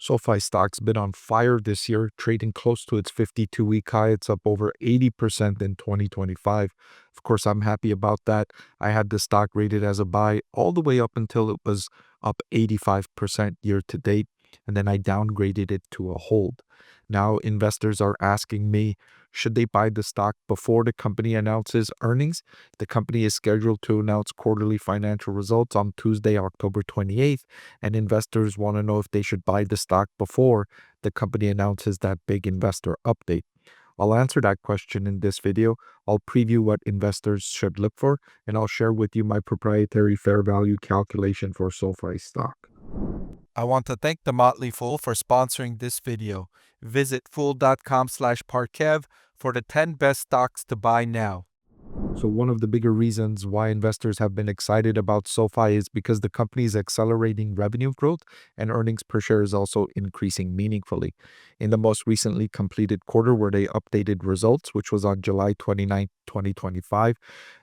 SoFi stock's been on fire this year, trading close to its 52-week high. It's up over 80% in 2025. Of course, I'm happy about that. I had the stock rated as a buy all the way up until it was up 85% year to date, and then I downgraded it to a hold. Now, investors are asking me, should they buy the stock before the company announces earnings? The company is scheduled to announce quarterly financial results on Tuesday, October 28th, and investors want to know if they should buy the stock before the company announces that big investor update. I'll answer that question in this video. I'll preview what investors should look for, and I'll share with you my proprietary fair value calculation for SoFi stock. I want to thank the Motley Fool for sponsoring this video. Visit fool.com/Parkev for the 10 best stocks to buy now. So one of the bigger reasons why investors have been excited about SoFi is because the company is accelerating revenue growth and earnings per share is also increasing meaningfully. In the most recently completed quarter where they updated results, which was on July 29, 2025,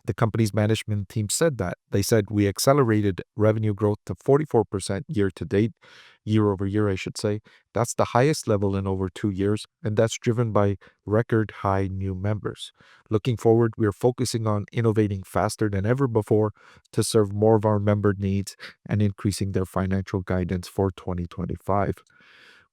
the company's management team said that. They said we accelerated revenue growth to 44% year over year, I should say. That's the highest level in over 2 years, and that's driven by record high new members. Looking forward, we are focusing on innovating faster than ever before to serve more of our member needs and increasing their financial guidance for 2025.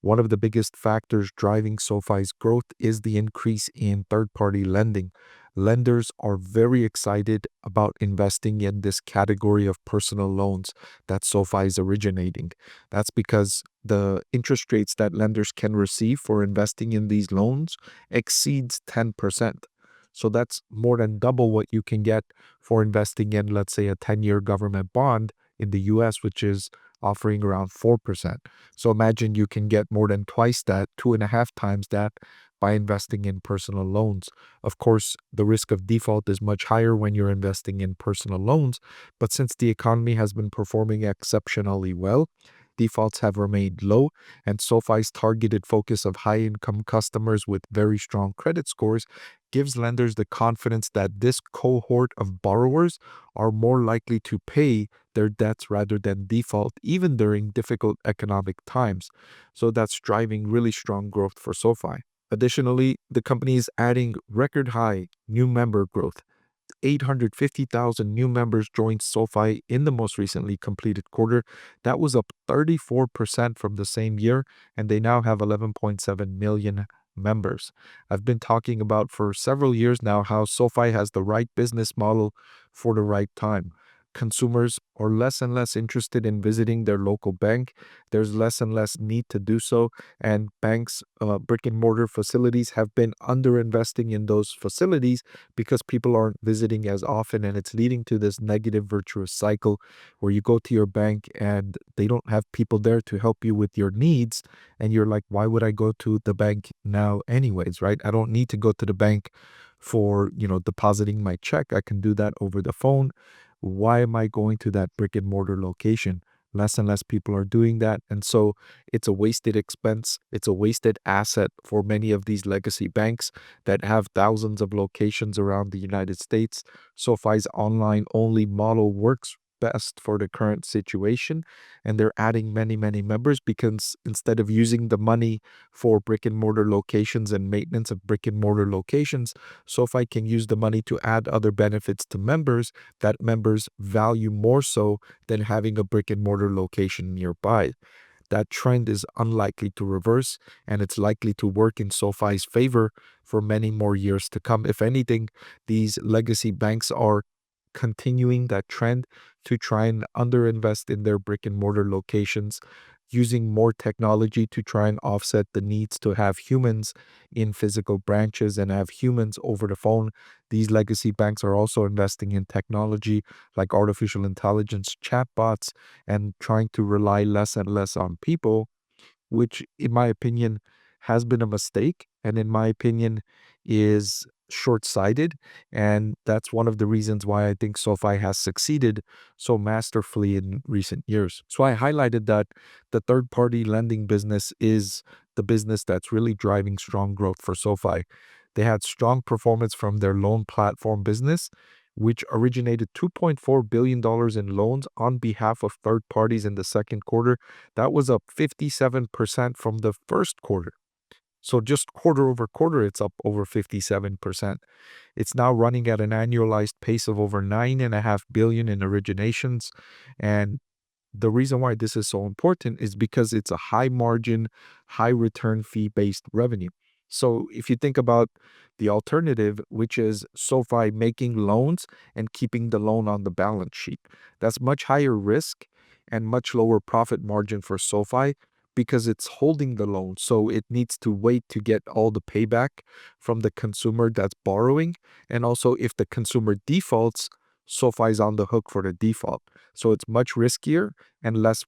One of the biggest factors driving SoFi's growth is the increase in third-party lending. Lenders are very excited about investing in this category of personal loans that SoFi is originating. That's because the interest rates that lenders can receive for investing in these loans exceeds 10%. So that's more than double what you can get for investing in, let's say, a 10-year government bond in the US, which is offering around 4%. So imagine you can get more than twice that, 2.5 times that, by investing in personal loans. Of course, the risk of default is much higher when you're investing in personal loans, but since the economy has been performing exceptionally well, defaults have remained low, and SoFi's targeted focus of high-income customers with very strong credit scores gives lenders the confidence that this cohort of borrowers are more likely to pay their debts rather than default, even during difficult economic times. So that's driving really strong growth for SoFi. Additionally, the company is adding record high new member growth. 850,000 new members joined SoFi in the most recently completed quarter. That was up 34% from the same year, and they now have 11.7 million members. I've been talking about for several years now how SoFi has the right business model for the right time. Consumers are less and less interested in visiting their local bank. There's less and less need to do so, and banks, brick and mortar facilities have been underinvesting in those facilities because people aren't visiting as often, and it's leading to this negative virtuous cycle where you go to your bank and they don't have people there to help you with your needs, and you're like, why would I go to the bank now anyways, right? I don't need to go to the bank for, depositing my check. I can do that over the phone. Why am I going to that brick and mortar location? Less and less people are doing that. And so it's a wasted expense. It's a wasted asset for many of these legacy banks that have thousands of locations around the United States. SoFi's online only model works best for the current situation, and they're adding many members because instead of using the money for brick and mortar locations and maintenance of brick and mortar locations, SoFi can use the money to add other benefits to members that members value more so than having a brick and mortar location nearby. That trend is unlikely to reverse, and it's likely to work in SoFi's favor for many more years to come. If anything, these legacy banks are continuing that trend to try and underinvest in their brick and mortar locations, using more technology to try and offset the needs to have humans in physical branches and have humans over the phone. These legacy banks are also investing in technology like artificial intelligence chatbots and trying to rely less and less on people, which in my opinion has been a mistake, and in my opinion is short-sighted. And that's one of the reasons why I think SoFi has succeeded so masterfully in recent years. So I highlighted that the third-party lending business is the business that's really driving strong growth for SoFi. They had strong performance from their loan platform business, which originated $2.4 billion in loans on behalf of third parties in the second quarter. That was up 57% from the first quarter. So just quarter over quarter, it's up over 57%. It's now running at an annualized pace of over $9.5 billion in originations. And the reason why this is so important is because it's a high margin, high return fee based revenue. So if you think about the alternative, which is SoFi making loans and keeping the loan on the balance sheet, that's much higher risk and much lower profit margin for SoFi because it's holding the loan. So it needs to wait to get all the payback from the consumer that's borrowing. And also, if the consumer defaults, SoFi is on the hook for the default. So it's much riskier and less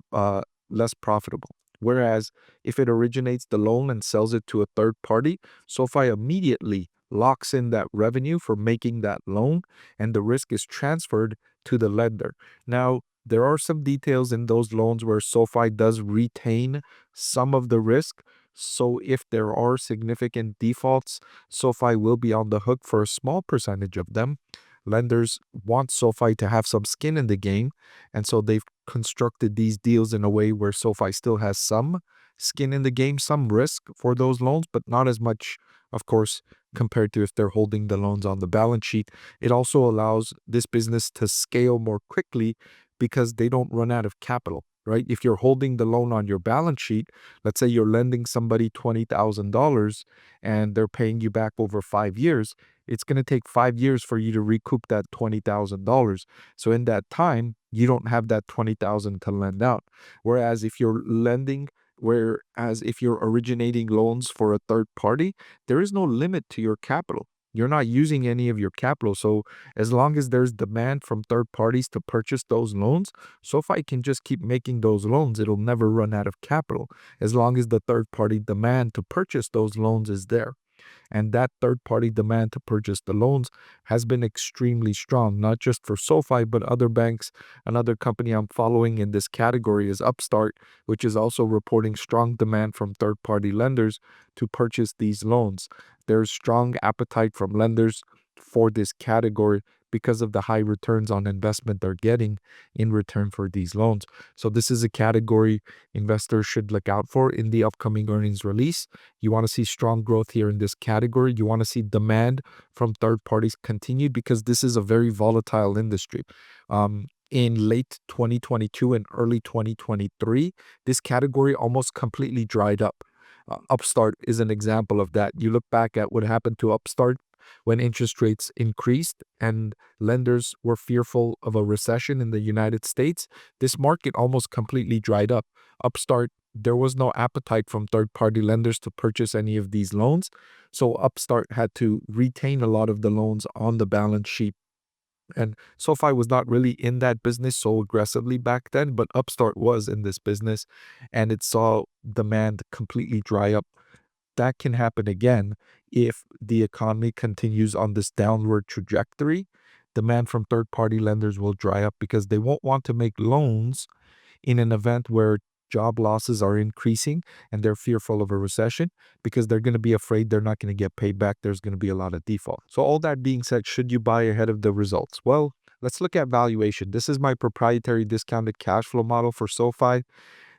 profitable. Whereas if it originates the loan and sells it to a third party, SoFi immediately locks in that revenue for making that loan, and the risk is transferred to the lender. Now, there are some details in those loans where SoFi does retain some of the risk. So if there are significant defaults, SoFi will be on the hook for a small percentage of them. Lenders want SoFi to have some skin in the game, and so they've constructed these deals in a way where SoFi still has some skin in the game, some risk for those loans, but not as much, of course, compared to if they're holding the loans on the balance sheet. It also allows this business to scale more quickly because they don't run out of capital, right? If you're holding the loan on your balance sheet, let's say you're lending somebody $20,000 and they're paying you back over 5 years, it's going to take 5 years for you to recoup that $20,000. So in that time, you don't have that $20,000 to lend out. Whereas if you're originating loans for a third party, there is no limit to your capital. You're not using any of your capital. So as long as there's demand from third parties to purchase those loans, SoFi can just keep making those loans. It'll never run out of capital as long as the third party demand to purchase those loans is there. And that third-party demand to purchase the loans has been extremely strong, not just for SoFi, but other banks. Another company I'm following in this category is Upstart, which is also reporting strong demand from third-party lenders to purchase these loans. There's strong appetite from lenders for this category because of the high returns on investment they're getting in return for these loans. So this is a category investors should look out for in the upcoming earnings release. You want to see strong growth here in this category. You want to see demand from third parties continued because this is a very volatile industry. In late 2022 and early 2023, this category almost completely dried up. Upstart is an example of that. You look back at what happened to Upstart when interest rates increased and lenders were fearful of a recession in the United States. This market almost completely dried up. Upstart, there was no appetite from third-party lenders to purchase any of these loans. So Upstart had to retain a lot of the loans on the balance sheet. And SoFi was not really in that business so aggressively back then, but Upstart was in this business and it saw demand completely dry up. That can happen again if the economy continues on this downward trajectory. Demand from third-party lenders will dry up because they won't want to make loans in an event where job losses are increasing and they're fearful of a recession because they're going to be afraid they're not going to get paid back. There's going to be a lot of default. So all that being said, should you buy ahead of the results? Well, let's look at valuation. This is my proprietary discounted cash flow model for SoFi.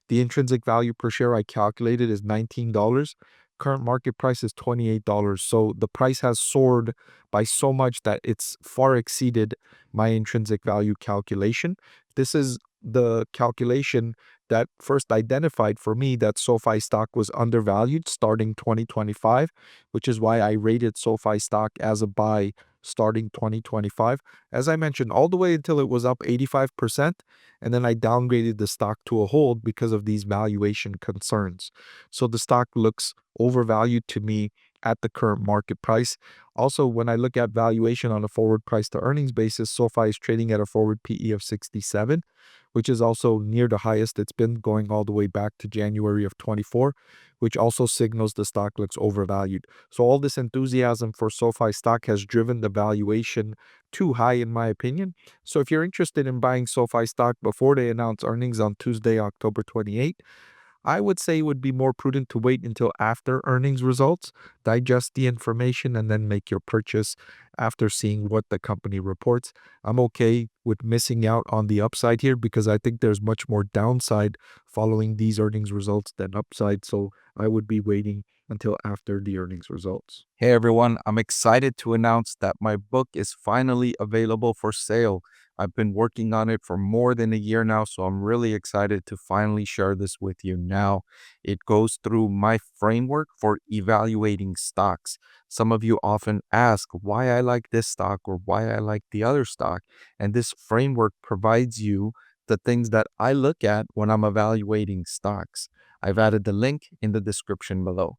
The intrinsic value per share I calculated is $19. Current market price is $28. So the price has soared by so much that it's far exceeded my intrinsic value calculation. This is the calculation that first identified for me that SoFi stock was undervalued starting 2025, which is why I rated SoFi stock as a buy starting 2025. As I mentioned, all the way until it was up 85%, and then I downgraded the stock to a hold because of these valuation concerns. So the stock looks overvalued to me at the current market price. Also, when I look at valuation on a forward price to earnings basis, SoFi is trading at a forward PE of 67, which is also near the highest it's been going all the way back to January of 24, which also signals the stock looks overvalued. So all this enthusiasm for SoFi stock has driven the valuation too high in my opinion. So if you're interested in buying SoFi stock before they announce earnings on Tuesday, October 28th, I would say it would be more prudent to wait until after earnings results, digest the information, and then make your purchase after seeing what the company reports. I'm okay with missing out on the upside here because I think there's much more downside following these earnings results than upside. So I would be waiting until after the earnings results. Hey everyone, I'm excited to announce that my book is finally available for sale. I've been working on it for more than a year now, so I'm really excited to finally share this with you now. It goes through my framework for evaluating stocks. Some of you often ask why I like this stock or why I like the other stock, and this framework provides you the things that I look at when I'm evaluating stocks. I've added the link in the description below.